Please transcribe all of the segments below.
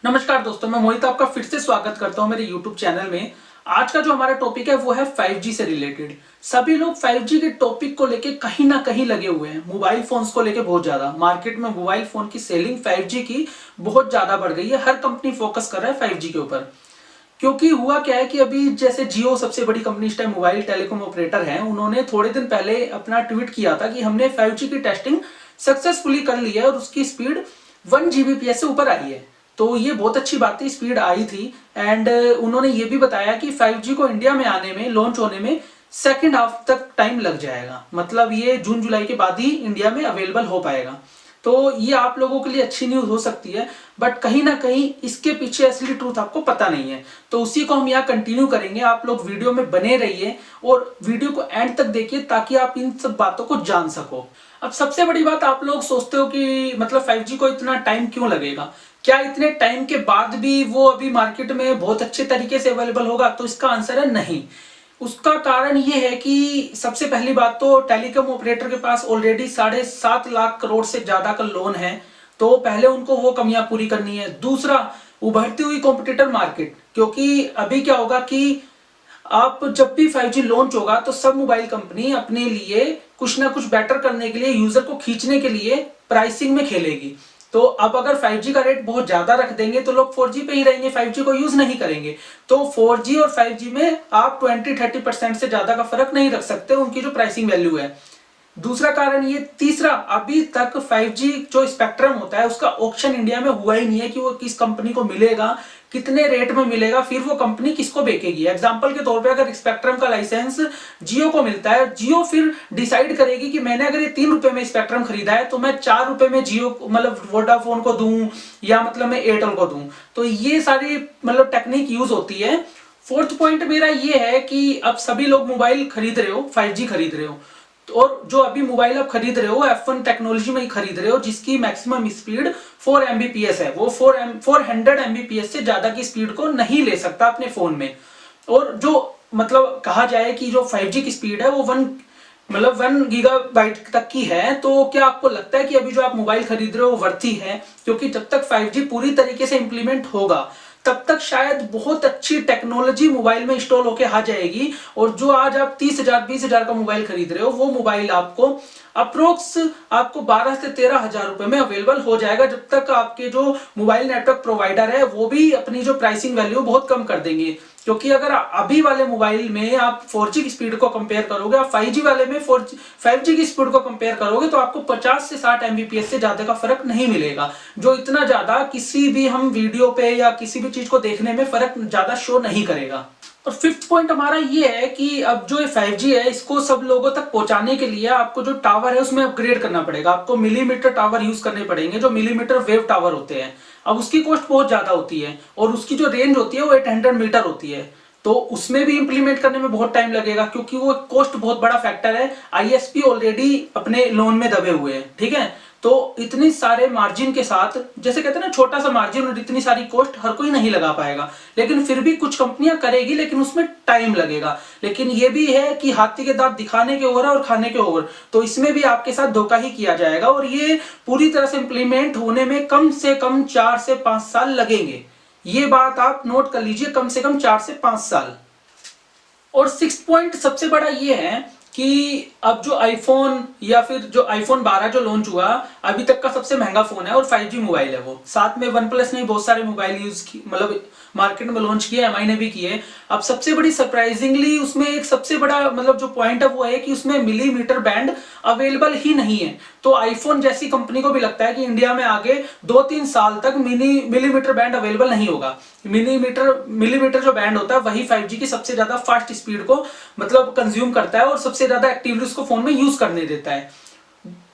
नमस्कार दोस्तों, मैं मोहित आपका फिर से स्वागत करता हूं मेरे YouTube चैनल में। आज का जो हमारा टॉपिक है वो है 5G से रिलेटेड। सभी लोग 5G के टॉपिक को लेके कहीं ना कहीं लगे हुए हैं। मोबाइल फोन्स को लेके बहुत ज्यादा मार्केट में मोबाइल फोन की सेलिंग 5G की बहुत ज्यादा बढ़ गई है। हर कंपनी फोकस कर रहा है 5G के ऊपर। क्योंकि हुआ क्या है कि अभी जैसे जियो सबसे बड़ी कंपनी इस टाइम मोबाइल टेलीकॉम ऑपरेटर है, उन्होंने थोड़े दिन पहले अपना ट्वीट किया था कि हमने 5G की टेस्टिंग सक्सेसफुली कर ली है और उसकी स्पीड 1 Gbps से ऊपर आई है। तो ये बहुत अच्छी बात थी, स्पीड आई थी। एंड उन्होंने ये भी बताया कि 5G को इंडिया में आने में, लॉन्च होने में सेकेंड हाफ तक टाइम लग जाएगा। मतलब ये जून जुलाई के बाद ही इंडिया में अवेलेबल हो पाएगा। तो ये आप लोगों के लिए अच्छी न्यूज हो सकती है, बट कहीं ना कहीं इसके पीछे असली ट्रूथ आपको पता नहीं है। तो उसी को हम यहाँ कंटिन्यू करेंगे। आप लोग वीडियो में बने रहिए और वीडियो को एंड तक देखिए ताकि आप इन सब बातों को जान सको। अब सबसे बड़ी बात, आप लोग सोचते हो कि मतलब 5G को इतना टाइम क्यों लगेगा, क्या इतने टाइम के बाद भी वो अभी मार्केट में बहुत अच्छे तरीके से अवेलेबल होगा? तो इसका आंसर है नहीं। उसका कारण ये है कि सबसे पहली बात तो टेलीकॉम ऑपरेटर के पास ऑलरेडी 7.5 लाख करोड़ से ज्यादा का लोन है, तो पहले उनको वो कमियां पूरी करनी है। दूसरा, उभरती हुई कॉम्पिटिटर मार्केट, क्योंकि अभी क्या होगा कि आप जब भी 5G लॉन्च होगा तो सब मोबाइल कंपनी अपने लिए कुछ ना कुछ बेटर करने के लिए, यूजर को खींचने के लिए प्राइसिंग में खेलेगी। तो अब अगर 5G का रेट बहुत ज्यादा रख देंगे तो लोग 4G पे ही रहेंगे, 5G को यूज नहीं करेंगे। तो 4G और 5G में आप 20-30% से ज्यादा का फर्क नहीं रख सकते उनकी जो प्राइसिंग वैल्यू है। दूसरा कारण ये। तीसरा, अभी तक 5G जो स्पेक्ट्रम होता है उसका ऑक्शन इंडिया में हुआ ही नहीं है कि वो किस कंपनी को मिलेगा, कितने रेट में मिलेगा, फिर वो कंपनी किसको बेचेगी। एग्जांपल के तौर पे अगर स्पेक्ट्रम का लाइसेंस जियो को मिलता है, जियो फिर डिसाइड करेगी कि मैंने अगर ये 3 रुपए में स्पेक्ट्रम खरीदा है तो मैं 4 रुपए में जियो मतलब वोडाफोन को दूं या मतलब मैं एयरटेल को दूं। तो ये सारी मतलब टेक्निक यूज होती है। फोर्थ पॉइंट मेरा ये है कि अब सभी लोग मोबाइल खरीद रहे हो, 5G खरीद रहे हो, और जो अभी मोबाइल आप खरीद रहे हो F1 टेक्नोलॉजी में ही खरीद रहे हो, जिसकी मैक्सिमम स्पीड 4 Mbps है। वो 400 Mbps से ज्यादा की स्पीड को नहीं ले सकता अपने फोन में। और जो मतलब कहा जाए कि जो 5G की स्पीड है वो 1 गीगाबाइट तक की है। तो क्या आपको लगता है कि अभी जो आप मोबाइल खरीद रहे हो वर्ती है? क्योंकि जब तक 5G पूरी तरीके से इंप्लीमेंट होगा तब तक शायद बहुत अच्छी टेक्नोलॉजी मोबाइल में इंस्टॉल होके आ जाएगी, और जो आज आप 30,000 20,000 का मोबाइल खरीद रहे हो वो मोबाइल आपको अप्रोक्स आपको 12 से 13,000 रुपए में अवेलेबल हो जाएगा, जब तक आपके जो मोबाइल नेटवर्क प्रोवाइडर है वो भी अपनी जो प्राइसिंग वैल्यू बहुत कम कर देंगे। क्योंकि अगर अभी वाले मोबाइल में आप 4G की स्पीड को कंपेयर करोगे, आप 5G वाले में 5G की स्पीड को कंपेयर करोगे तो आपको 50 से 60 Mbps से ज्यादा का फर्क नहीं मिलेगा, जो इतना ज्यादा किसी भी हम वीडियो पे या किसी भी चीज को देखने में फर्क ज्यादा शो नहीं करेगा। और फिफ्थ पॉइंट हमारा ये है कि अब जो ये 5G है इसको सब लोगों तक पहुंचाने के लिए आपको जो टावर है उसमें अपग्रेड करना पड़ेगा। आपको मिलीमीटर टावर यूज करने पड़ेंगे, जो मिलीमीटर वेव टावर होते हैं। अब उसकी कॉस्ट बहुत ज्यादा होती है और उसकी जो रेंज होती है वो 800 मीटर होती है। तो उसमें भी इंप्लीमेंट करने में बहुत टाइम लगेगा, क्योंकि वो कॉस्ट बहुत बड़ा फैक्टर है। ISP ऑलरेडी अपने लोन में दबे हुए हैं, ठीक है। तो इतनी सारे मार्जिन के साथ, जैसे कहते हैं ना, छोटा सा मार्जिन और इतनी सारी कॉस्ट हर कोई नहीं लगा पाएगा, लेकिन फिर भी कुछ कंपनियां करेगी, लेकिन उसमें टाइम लगेगा। लेकिन ये भी है कि हाथी के दांत दिखाने के ओर और खाने के ओर, तो इसमें भी आपके साथ धोखा ही किया जाएगा। और ये पूरी तरह से इंप्लीमेंट होने में कम से कम 4 से 5 साल लगेंगे। ये बात आप नोट कर लीजिए, कम से कम 4 से 5 साल। और 6 पॉइंट सबसे बड़ा ये है कि अब जो आईफोन या फिर जो आईफोन 12 जो लॉन्च हुआ, अभी तक का सबसे महंगा फोन है और 5G मोबाइल है वो। साथ में वन प्लस ने बहुत सारे मोबाइल यूज की, मतलब मार्केट में लॉन्च किए, MI ने भी किए। अब सबसे बड़ी सरप्राइजिंगली उसमें एक सबसे बड़ा मतलब जो पॉइंट है वो है कि उसमें मिलीमीटर बैंड अवेलेबल ही नहीं है। तो आईफोन जैसी कंपनी को भी लगता है कि इंडिया में आगे 2-3 साल तक मिलीमीटर बैंड अवेलेबल नहीं होगा। मिलीमीटर जो बैंड होता है वही 5G की सबसे ज्यादा फास्ट स्पीड को मतलब कंज्यूम करता है और सबसे ज्यादा एक्टिवली उसको फोन में यूज करने देता है।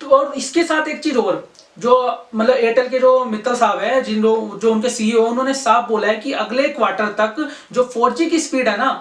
तो और इसके साथ एक चीज और, जो मतलब एयरटेल के जो मित्तल साहब है, जो उनके CEO, उन्होंने साफ बोला है कि अगले क्वार्टर तक जो 4G की स्पीड है ना,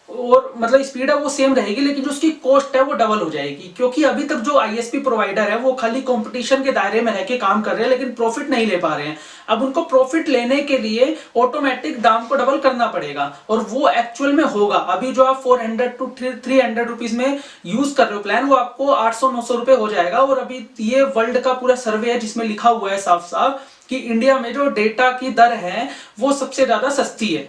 और मतलब स्पीड है वो सेम रहेगी, लेकिन जो उसकी कॉस्ट है वो डबल हो जाएगी। क्योंकि अभी तक जो ISP प्रोवाइडर है वो खाली कंपटीशन के दायरे में रह के काम कर रहे हैं, लेकिन प्रॉफिट नहीं ले पा रहे हैं। अब उनको प्रॉफिट लेने के लिए ऑटोमेटिक दाम को डबल करना पड़ेगा, और वो एक्चुअल में होगा। अभी जो आप 400 to 300 रुपीज में यूज कर रहे हो प्लान, वो आपको 800-900 रुपए हो जाएगा। और अभी ये वर्ल्ड का पूरा सर्वे है जिसमें लिखा हुआ है साफ साफ कि इंडिया में जो डेटा की दर है वो सबसे ज्यादा सस्ती है।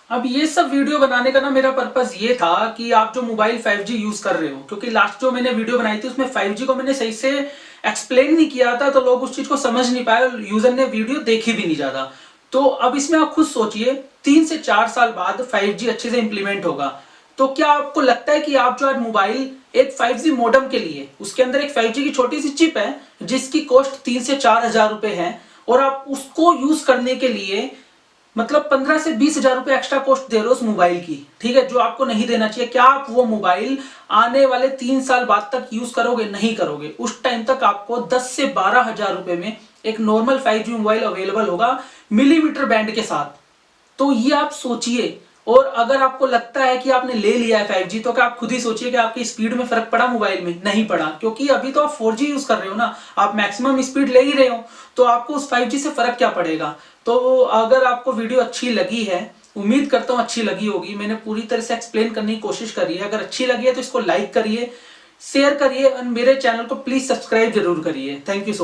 अब ये सब वीडियो बनाने का ना मेरा पर्पस ये था कि आप जो मोबाइल 5G यूज कर रहे हो, क्योंकि लास्ट जो मैंने वीडियो बनाई थी उसमें 5G को मैंने सही से एक्सप्लेन नहीं किया था, तो लोग उस चीज को समझ नहीं पाए, यूजर ने वीडियो देखी भी नहीं ज्यादा। तो अब इसमें आप खुद सोचिए 3 से 4 साल बाद 5G अच्छे से इंप्लीमेंट होगा, तो क्या आपको लगता है कि आप जो आज मोबाइल एक 5G मॉडेम के लिए, उसके अंदर एक 5G की छोटी सी चिप है जिसकी कॉस्ट 3 से 4 हजार रुपए है, और आप उसको यूज करने के लिए मतलब 15 से 20 हजार रुपए एक्स्ट्रा कॉस्ट दे रहे हो उस मोबाइल की, ठीक है, जो आपको नहीं देना चाहिए, क्या आप वो मोबाइल आने वाले 3 साल बाद तक यूज करोगे? नहीं करोगे। उस टाइम तक आपको 10 से 12 हजार रुपए में एक नॉर्मल 5G मोबाइल अवेलेबल होगा मिलीमीटर बैंड के साथ। तो ये आप सोचिए। और अगर आपको लगता है कि आपने ले लिया है 5G, तो क्या आप खुद ही सोचिए कि आपकी स्पीड में फर्क पड़ा मोबाइल में? नहीं पड़ा, क्योंकि अभी तो आप 4G यूज कर रहे हो ना, आप मैक्सिमम स्पीड ले ही रहे हो, तो आपको उस 5G से फर्क क्या पड़ेगा। तो अगर आपको वीडियो अच्छी लगी है, उम्मीद करता हूं अच्छी लगी होगी, मैंने पूरी तरह से एक्सप्लेन करने की कोशिश करी है। अगर अच्छी लगी है तो इसको लाइक करिए, शेयर करिए और मेरे चैनल को प्लीज सब्सक्राइब जरूर करिए। Thank you so much.